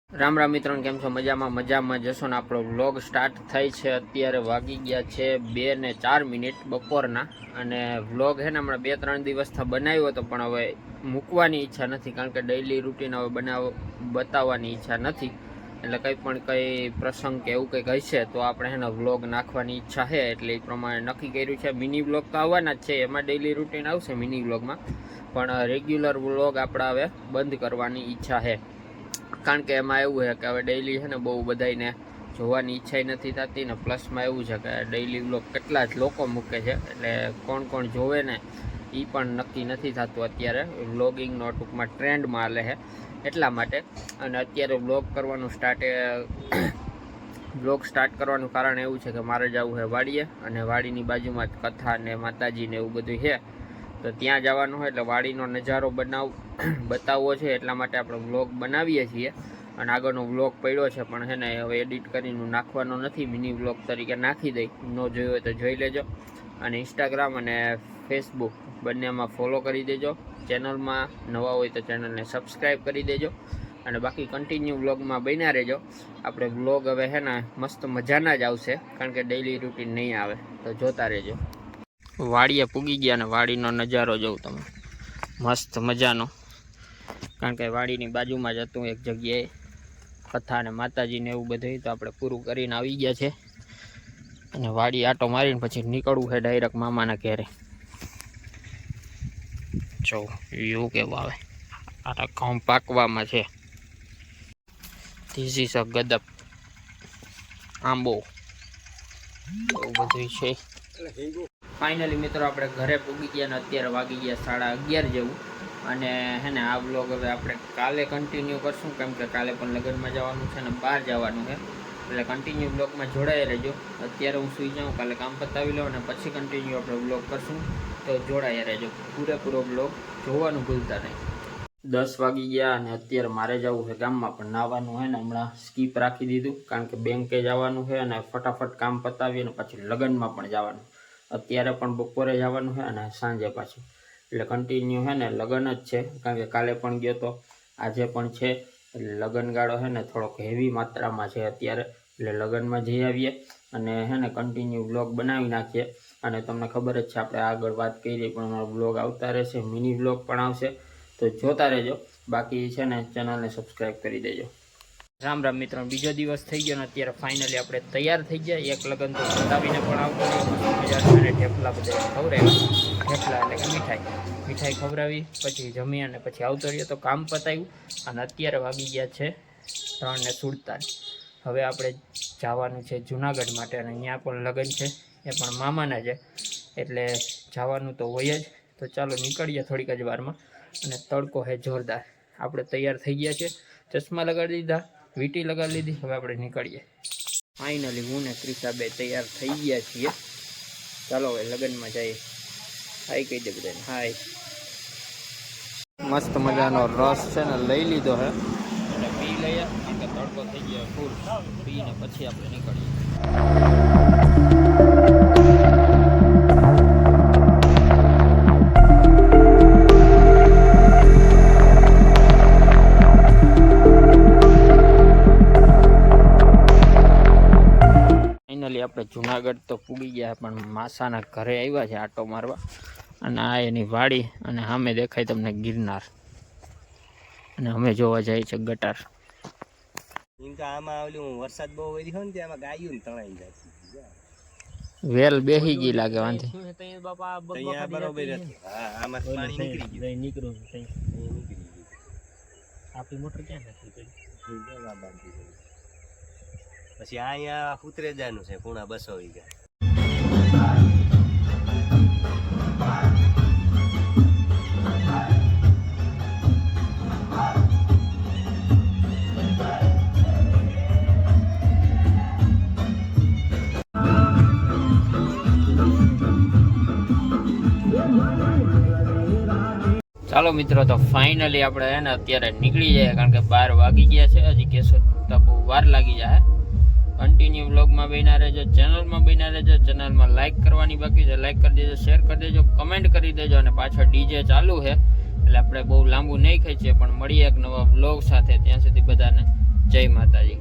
રામ રામ મિત્રો, કેમ છો? મજામાં જશો ને? આપણો વ્લોગ સ્ટાર્ટ થઈ છે. અત્યારે વાગી ગયા છે 2 ને 4 બપોરના. અને વ્લોગ છે ને હમણાં 2-3 દિવસથી બનાવ્યો હતો, પણ હવે મૂકવાની ઈચ્છા નથી, કારણ કે ડેઇલી રૂટીન હવે બતાવવાની ઈચ્છા નથી. એટલે કંઈ પ્રસંગ કે એવું કંઈક હશે તો આપણે છે ને વ્લોગ નાખવાની ઈચ્છા છે, એટલે એ પ્રમાણે નક્કી કર્યું છે. મિની વ્લોગ તો આવવાના જ છે, એમાં ડેઇલી રૂટીન આવશે મિની વ્લોગમાં, પણ રેગ્યુલર વ્લોગ આપણે હવે બંધ કરવાની ઈચ્છા છે. કારણ કે એમાં એવું છે કે હવે ડેઇલી છે ને બહુ બધાને જોવાની ઈચ્છા નથી થતી ને, પ્લસમાં એવું છે કે ડેઇલી વ્લોગ કેટલા જ લોકો મૂકે છે, એટલે કોણ જોવે ને એ પણ નક્કી નથી થતું. અત્યારે વ્લોગિંગનો ટૂંકમાં ટ્રેન્ડમાં હાલે છે, એટલા માટે. અને અત્યારે વ્લોગ સ્ટાર્ટ કરવાનું કારણ એવું છે કે મારે જવું છે વાડીએ, અને વાડીની બાજુમાં જ કથા ને માતાજી ને એવું બધું છે, તો ત્યાં જવાનું હોય એટલે વાડીનો નજારો બતાવવો છે. એટલા માટે આપણે વ્લોગ બનાવીએ છીએ. અને આગળનો વ્લોગ પડ્યો છે, પણ છે ને હવે એડિટ કરીને નાખવાનો નથી, મિની વ્લોગ તરીકે નાખી દઈ. ન જોયું હોય તો જોઈ લેજો. અને ઇન્સ્ટાગ્રામ અને ફેસબુક બંનેમાં ફોલો કરી દેજો. ચેનલમાં નવા હોય તો ચેનલને સબસ્ક્રાઈબ કરી દેજો. અને બાકી કન્ટિન્યુ વ્લોગમાં બન્યા રહેજો. આપણે વ્લોગ હવે છે ને મસ્ત મજાના જ આવશે, કારણ કે ડેઇલી રૂટીન નહીં આવે, તો જોતા રહેજો. વાડીએ પૂગી ગયા ને વાડીનો નજારો જોઉં તમે, મસ્ત મજાનો. કારણ કે વાડીની બાજુમાં જ હતું એક જગ્યાએ કથા અને માતાજીને એવું બધું, તો આપણે પૂરું કરીને આવી ગયા છે. અને વાડી આટો મારીને પછી નીકળવું છે ડાયરેક્ટ મામાના ઘેરે. જો એવું કેવું આવે, આ ઘઉં પાકવામાં છે. ધીસ ઇઝ અ ગદપ આંબો, એવું બધું છે. ફાઇનલી મિત્રો આપણે ઘરે પૂગી ગયા ને અત્યારે વાગી ગયા 11:30 જેવું. અને હે ને આ વ્લોગ હવે આપણે કાલે કન્ટિન્યુ કરશું, કેમ કે કાલે પણ લગ્નમાં જવાનું છે ને બહાર જવાનું છે, એટલે કન્ટિન્યુ વ્લોગમાં જોડાઈ રહેજો. અત્યારે હું સૂઈ જાઉં, કાલે કામ પતાવી લઉં અને પછી કન્ટિન્યુ આપણે વ્લોગ કરશું, તો જોડાઈ રહેજો. પૂરેપૂરો વ્લોગ જોવાનું ભૂલતા નહીં. 10 વાગી ગયા અને અત્યારે મારે જવું છે ગામમાં, પણ નાવાનું છે ને હમણાં સ્કીપ રાખી દીધું, કારણ કે બેંકે જવાનું છે અને ફટાફટ કામ પતાવી અને પછી લગ્નમાં પણ જવાનું. અત્યારે પણ બપોરે જવાનું છે અને સાંજે પાછું, એટલે કન્ટિન્યુ છે ને લગ્ન જ છે. કારણ કે કાલે પણ ગયો તો, આજે પણ છે, એટલે લગ્નગાળો છે ને થોડોક હેવી માત્રામાં છે અત્યારે, એટલે લગ્નમાં જઈ આવીએ અને છે ને કન્ટિન્યુ વ્લોગ બનાવી નાખીએ. અને તમને ખબર જ છે આપણે આગળ વાત કરી, પણ અમારો વ્લોગ આવતા રહેશે, મિની વ્લોગ પણ આવશે, તો જોતા રહેજો. બાકી છે ને ચેનલને સબસ્ક્રાઈબ કરી દેજો. રામ રામ મિત્રો, બીજો દિવસ થઈ ગયો ને અત્યારે ફાઇનલી આપણે તૈયાર થઈ ગયા. એક લગ્ન તો બતાવીને પણ આવતો અને ઢેફલા બધા ખવડાવ્યા. ઢેફલા એટલે કે મીઠાઈ ખવડાવી, પછી જમી અને પછી આવતો રહ્યો, તો કામ પતાવ્યું. અને અત્યારે વાગી ગયા છે 3:47. હવે આપણે જવાનું છે જુનાગઢ માટે, અને અહીંયા પણ લગ્ન છે, એ પણ મામાના છે, એટલે જવાનું તો હોય જ. તો ચાલો નીકળીએ થોડીક જ વારમાં. અને તડકો છે જોરદાર. આપણે તૈયાર થઈ ગયા છે, ચશ્મા લગાડી દીધા, વીંટી લગાડી લીધી, હવે આપણે નીકળીએ. ફાઇનલી હું ને ક્રિશા બે તૈયાર થઈ ગયા છીએ. ચાલો હવે લગ્નમાં જઈએ. હાય કહી દે બધાને, હાય. મસ્ત મજાનો રસ છે ને લઈ લીધો હે, એટલે પી લઈએ, કારણ કે તડકો થઈ ગયો ફૂલ. પીને પછી આપણે નીકળીએ. આપણે જુનાગઢ તો પૂગી ગયા, પણ માસાના ઘરે આવ્યા છે આટો મારવા. અને આ એની વાડી, અને સામે દેખાય તમને ગિરનાર, અને અમે જોવા જાય છે ગટાર. વરસાદ બહુ વધ્યો ને ત્યાં ગાયું તણાઈ જાય, વેલ બેહી ગઈ લાગે વાંધી. આપણી મોટર ક્યાં નથી, પછી અહીંયા ઉતરે જવાનું છે પૂણા 200 વીઘા. ચાલો મિત્રો, તો ફાઇનલી આપણે છે ને અત્યારે નીકળી જાય, કારણ કે 12 વાગી ગયા છે. હજી કેશોદ પૂરતા બહુ વાર લાગી જાય. કન્ટિન્યુ વ્લોગમાં બન્યા રહેજો, ચેનલમાં બન્યા રહેજો. ચેનલમાં લાઇક કરવાની બાકી છે, લાઇક કરી દેજો, શેર કરી દેજો, કમેન્ટ કરી દેજો. અને પાછળ ડીજે ચાલુ છે, એટલે આપણે બહુ લાંબુ નહીં ખેંચીએ, પણ મળીએ એક નવા વ્લોગ સાથે. ત્યાં સુધી બધાને જય માતાજી.